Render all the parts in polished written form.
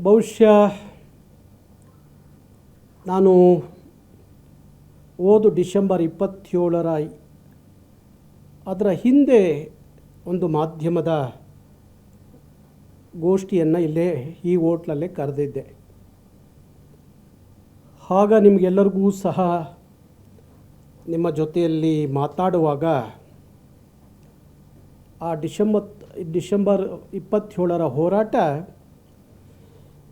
ಬಹುಶಃ ನಾನು ಡಿಸೆಂಬರ್ 27 ಅದರ ಹಿಂದೆ ಒಂದು ಮಾಧ್ಯಮದ ಗೋಷ್ಠಿಯನ್ನು ಇಲ್ಲೇ ಈ ಹೋಟ್ಲಲ್ಲೇ ಕರೆದಿದ್ದೆ. ಆಗ ನಿಮಗೆಲ್ಲರಿಗೂ ಸಹ ನಿಮ್ಮ ಜೊತೆಯಲ್ಲಿ ಮಾತಾಡುವಾಗ ಆ ಡಿಸೆಂಬರ್ 27 ಹೋರಾಟ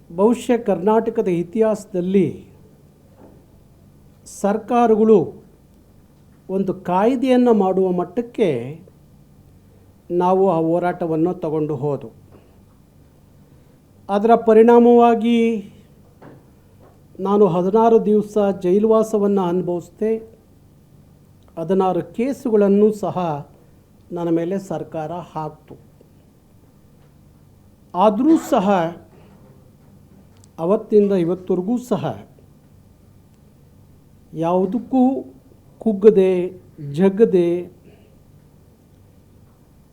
ಬಹುಶಃ ಕರ್ನಾಟಕದ ಇತಿಹಾಸದಲ್ಲಿ ಸರ್ಕಾರಗಳು ಒಂದು ಕಾಯ್ದೆಯನ್ನು ಮಾಡುವ ಮಟ್ಟಕ್ಕೆ ನಾವು ಆ ಹೋರಾಟವನ್ನು ತಗೊಂಡು ಹೋದವು. ಅದರ ಪರಿಣಾಮವಾಗಿ ನಾನು 16 ದಿವಸ ಜೈಲುವಾಸವನ್ನು ಅನುಭವಿಸಿದೆ. 16 ಕೇಸುಗಳನ್ನು ಸಹ ನನ್ನ ಮೇಲೆ ಸರ್ಕಾರ ಹಾಕ್ತು. ಆದರೂ ಸಹ ಅವತ್ತಿಂದ ಇವತ್ತವರೆಗೂ ಸಹ ಯಾವುದಕ್ಕೂ ಕುಗ್ಗದೆ ಜಗ್ಗದೆ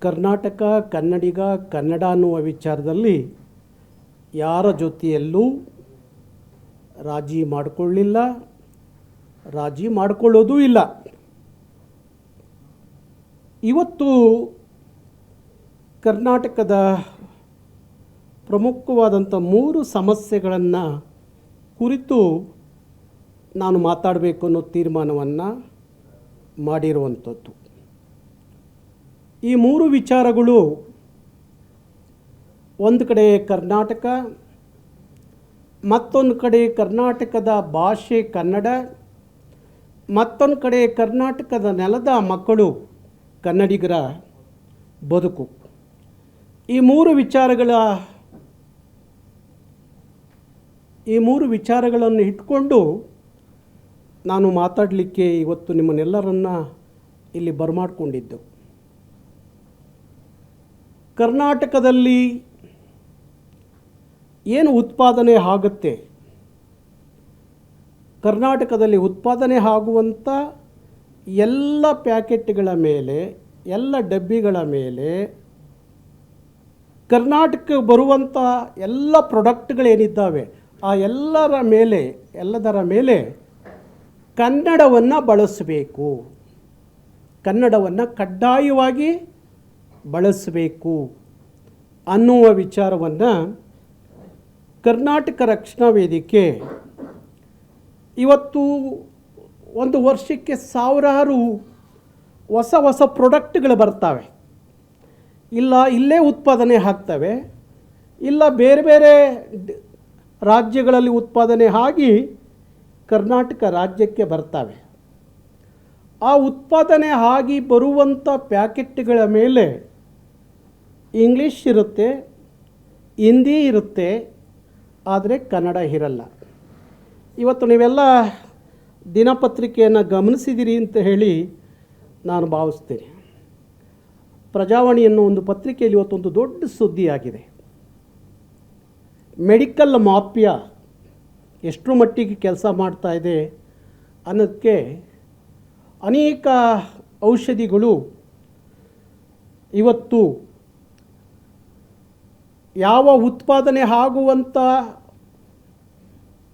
ಕರ್ನಾಟಕ, ಕನ್ನಡಿಗ, ಕನ್ನಡ ಅನ್ನುವ ವಿಚಾರದಲ್ಲಿ ಯಾರ ಜೊತೆಯಲ್ಲೂ ರಾಜಿ ಮಾಡಿಕೊಳ್ಳಿಲ್ಲ, ರಾಜಿ ಮಾಡಿಕೊಳ್ಳೋದೂ ಇಲ್ಲ. ಇವತ್ತು ಕರ್ನಾಟಕದ ಪ್ರಮುಖವಾದಂಥ 3 ಸಮಸ್ಯೆಗಳನ್ನು ಕುರಿತು ನಾನು ಮಾತಾಡಬೇಕು ಅನ್ನೋ ತೀರ್ಮಾನವನ್ನು ಮಾಡಿರುವಂಥದ್ದು. ಈ 3 ವಿಚಾರಗಳು ಒಂದು ಕಡೆ ಕರ್ನಾಟಕ, ಮತ್ತೊಂದು ಕಡೆ ಕರ್ನಾಟಕದ ಭಾಷೆ ಕನ್ನಡ, ಮತ್ತೊಂದು ಕಡೆ ಕರ್ನಾಟಕದ ನೆಲದ ಮಕ್ಕಳು ಕನ್ನಡಿಗರ ಬದುಕು. ಈ 3 ವಿಚಾರಗಳನ್ನು ಇಟ್ಕೊಂಡು ನಾನು ಮಾತಾಡಲಿಕ್ಕೆ ಇವತ್ತು ನಿಮ್ಮನ್ನೆಲ್ಲರನ್ನ ಇಲ್ಲಿ ಬರಮಾಡಿಕೊಂಡಿದ್ದು. ಕರ್ನಾಟಕದಲ್ಲಿ ಏನು ಉತ್ಪಾದನೆ ಆಗುತ್ತೆ, ಕರ್ನಾಟಕದಲ್ಲಿ ಉತ್ಪಾದನೆ ಆಗುವಂಥ ಎಲ್ಲ ಪ್ಯಾಕೆಟ್ಗಳ ಮೇಲೆ, ಎಲ್ಲ ಡಬ್ಬಿಗಳ ಮೇಲೆ, ಕರ್ನಾಟಕಕ್ಕೆ ಬರುವಂಥ ಎಲ್ಲ ಪ್ರಾಡಕ್ಟ್ಗಳೇನಿದ್ದಾವೆ ಆ ಎಲ್ಲದರ ಮೇಲೆ ಕನ್ನಡವನ್ನು ಬಳಸಬೇಕು, ಕನ್ನಡವನ್ನು ಕಡ್ಡಾಯವಾಗಿ ಬಳಸಬೇಕು ಅನ್ನುವ ವಿಚಾರವನ್ನು ಕರ್ನಾಟಕ ರಕ್ಷಣಾ ವೇದಿಕೆ ಇವತ್ತು ಒಂದು ವರ್ಷಕ್ಕೆ ಸಾವಿರಾರು ಹೊಸ ಪ್ರಾಡಕ್ಟ್ಗಳು ಬರ್ತವೆ. ಇಲ್ಲ ಇಲ್ಲೇ ಉತ್ಪಾದನೆ ಆಗ್ತವೆ, ಇಲ್ಲ ಬೇರೆ ಬೇರೆ ರಾಜ್ಯಗಳಲ್ಲಿ ಉತ್ಪಾದನೆ ಆಗಿ ಕರ್ನಾಟಕ ರಾಜ್ಯಕ್ಕೆ ಬರ್ತವೆ. ಆ ಉತ್ಪಾದನೆ ಆಗಿ ಬರುವಂಥ ಪ್ಯಾಕೆಟ್ಗಳ ಮೇಲೆ ಇಂಗ್ಲೀಷ್ ಇರುತ್ತೆ, ಹಿಂದಿ ಇರುತ್ತೆ, ಆದರೆ ಕನ್ನಡ ಇರಲ್ಲ. ಇವತ್ತು ನೀವೆಲ್ಲ ದಿನಪತ್ರಿಕೆಯನ್ನು ಗಮನಿಸಿದಿರಿ ಅಂತ ಹೇಳಿ ನಾನು ಭಾವಿಸ್ತೇನೆ. ಪ್ರಜಾವಾಣಿ ಅನ್ನೋ ಒಂದು ಪತ್ರಿಕೆಯಲ್ಲಿ ಇವತ್ತೊಂದು ದೊಡ್ಡ ಸುದ್ದಿಯಾಗಿದೆ. ಮೆಡಿಕಲ್ ಮಾಫಿಯಾ ಎಷ್ಟರ ಮಟ್ಟಿಗೆ ಕೆಲಸ ಮಾಡ್ತಾ ಇದೆ ಅನ್ನೋದಕ್ಕೆ ಅನೇಕ ಔಷಧಿಗಳು ಇವತ್ತು ಯಾವ ಉತ್ಪಾದನೆ ಆಗುವಂಥ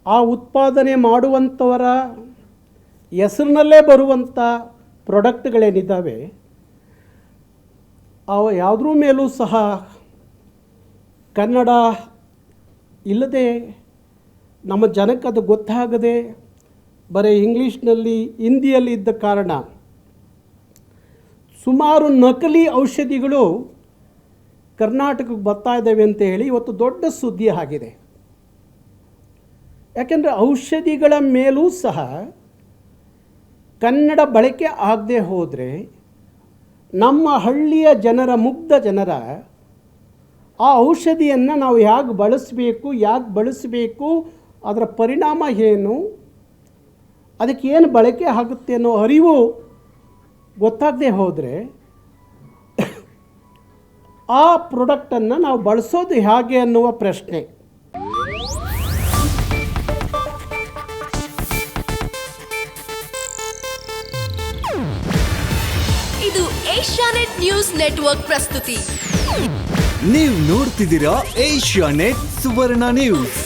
ಆ ಉತ್ಪಾದನೆ ಮಾಡುವಂಥವರ ಹೆಸರಿನಲ್ಲೇ ಬರುವಂಥ ಪ್ರಾಡಕ್ಟ್ಗಳೇನಿದ್ದಾವೆ ಅವು ಯಾವುದ್ರ ಮೇಲೂ ಸಹ ಕನ್ನಡ ಇಲ್ಲದೆ ನಮ್ಮ ಜನಕ್ಕೆ ಅದು ಗೊತ್ತಾಗದೆ ಬರೀ ಇಂಗ್ಲೀಷ್ನಲ್ಲಿ ಹಿಂದಿಯಲ್ಲಿ ಇದ್ದ ಕಾರಣ ಸುಮಾರು ನಕಲಿ ಔಷಧಿಗಳು ಕರ್ನಾಟಕಕ್ಕೆ ಬರ್ತಾ ಇದ್ದಾವೆ ಅಂತ ಹೇಳಿ ಇವತ್ತು ದೊಡ್ಡ ಸುದ್ದಿ ಆಗಿದೆ. ಯಾಕೆಂದರೆ ಔಷಧಿಗಳ ಮೇಲೂ ಸಹ ಕನ್ನಡ ಬಳಕೆ ಆಗದೆ ಹೋದರೆ ನಮ್ಮ ಹಳ್ಳಿಯ ಜನರ, ಮುಗ್ಧ ಜನರ ಆ ಔಷಧಿಯನ್ನು ನಾವು ಹೇಗೆ ಬಳಸಬೇಕು, ಅದರ ಪರಿಣಾಮ ಏನು, ಅದಕ್ಕೆ ಏನು ಬಳಕೆ ಆಗುತ್ತೆ ಅನ್ನೋ ಅರಿವು ಗೊತ್ತಾಗದೆ ಹೋದರೆ ಆ ಪ್ರಾಡಕ್ಟನ್ನು ನಾವು ಬಳಸೋದು ಹೇಗೆ ಅನ್ನುವ ಪ್ರಶ್ನೆ. ಇದು ಏಷ್ಯಾನೆಟ್ ನ್ಯೂಸ್ ನೆಟ್ವರ್ಕ್ ಪ್ರಸ್ತುತಿ. ನೀವು ನೋಡ್ತಿದ್ದೀರಾ ಏಷ್ಯಾ ನೆಟ್ ಸುವರ್ಣ ನ್ಯೂಸ್.